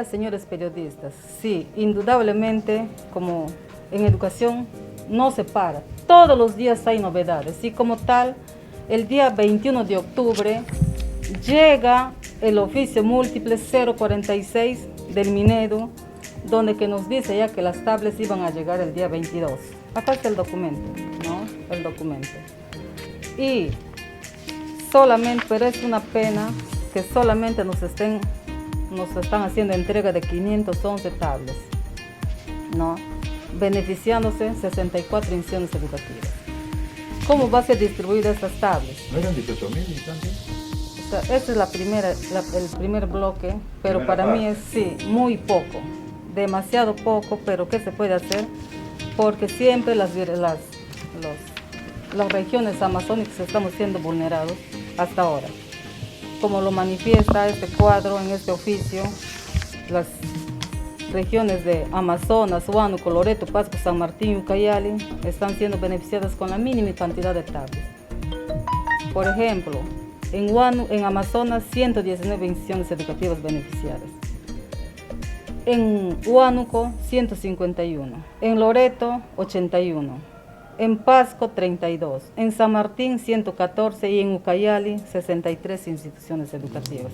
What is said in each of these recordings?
señores periodistas, sí, indudablemente, como en educación, no se para. Todos los días hay novedades y como tal, el día 21 de octubre llega el oficio múltiple 046 del Minedu, donde que nos dice ya que las tablets iban a llegar el día 22. Acá está el documento, ¿no? El documento. Y solamente, pero es una pena que solamente nos están haciendo entrega de 511 tablets, ¿no? Beneficiándose 64 instituciones educativas. ¿Cómo va a ser distribuida estas tablets? ¿No eran 18.000 también? O sea, este es el primer bloque, pero Primera para parte. mí es sí, muy poco, demasiado poco, pero ¿qué se puede hacer? Porque siempre las regiones amazónicas estamos siendo vulnerados hasta ahora. Como lo manifiesta este cuadro en este oficio, las regiones de Amazonas, Huánuco, Loreto, Pasco, San Martín y Ucayali están siendo beneficiadas con la mínima cantidad de tablets. Por ejemplo, en Amazonas 119 instituciones educativas beneficiadas. En Huánuco 151, en Loreto 81, en Pasco 32, en San Martín 114 y en Ucayali 63 instituciones educativas.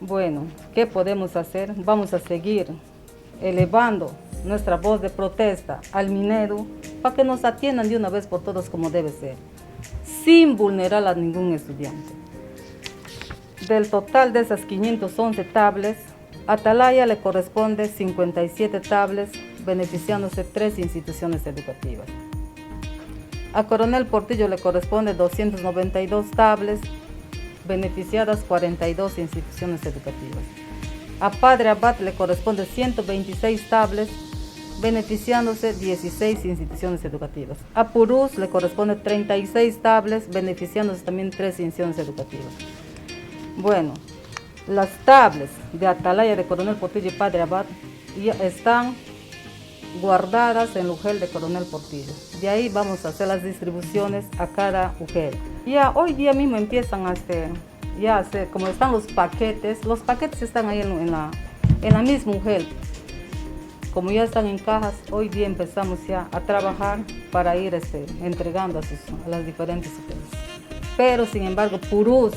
Bueno, ¿qué podemos hacer? Vamos a seguir elevando nuestra voz de protesta al Minedu para que nos atiendan de una vez por todas como debe ser, sin vulnerar a ningún estudiante. Del total de esas 511 tablets, a Atalaya le corresponde 57 tablets, beneficiándose 3 instituciones educativas. A Coronel Portillo le corresponde 292 tablets, beneficiadas 42 instituciones educativas. A Padre Abad le corresponde 126 tablets, beneficiándose 16 instituciones educativas. A Purús le corresponde 36 tablets, beneficiándose también 3 instituciones educativas. Bueno, las tablets de Atalaya, de Coronel Portillo y Padre Abad ya están guardadas en el UGEL de Coronel Portillo. De ahí vamos a hacer las distribuciones a cada UGEL. Ya hoy día mismo empiezan a hacer, como están los paquetes están ahí en la misma UGEL. Como ya están en cajas, hoy día empezamos ya a trabajar para ir entregando a las diferentes UGELs. Pero sin embargo, Purús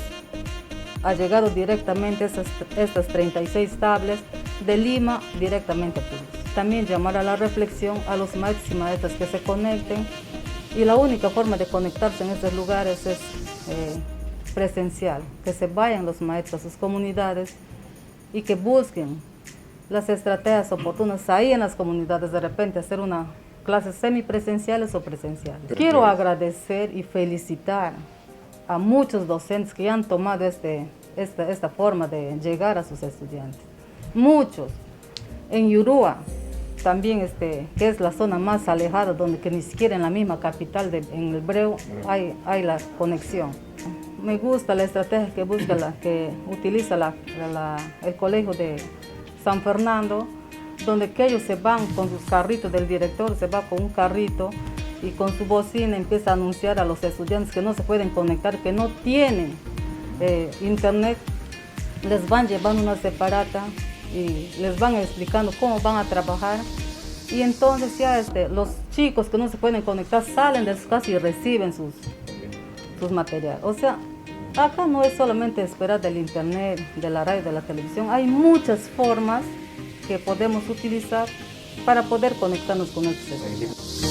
ha llegado directamente estas 36 tablets de Lima directamente a Purús. También llamar a la reflexión a los maestros y maestras que se conecten, y la única forma de conectarse en estos lugares es presencial, que se vayan los maestros a sus comunidades y que busquen las estrategias oportunas ahí en las comunidades, de repente hacer una clases semipresenciales o presenciales. Quiero agradecer y felicitar a muchos docentes que han tomado esta forma de llegar a sus estudiantes. Muchos. En Yurúa, también que es la zona más alejada, donde que ni siquiera en la misma capital, en el Breu, hay la conexión. Me gusta la estrategia que utiliza el colegio de San Fernando, donde que ellos se van con sus carritos, del director se va con un carrito y con su bocina empieza a anunciar a los estudiantes que no se pueden conectar, que no tienen internet. Les van llevando una separata y les van explicando cómo van a trabajar, y entonces ya los chicos que no se pueden conectar salen de sus casas y reciben sus materiales. O sea, acá no es solamente esperar del internet, de la radio, de la televisión, hay muchas formas que podemos utilizar para poder conectarnos con nuestros estudiantes.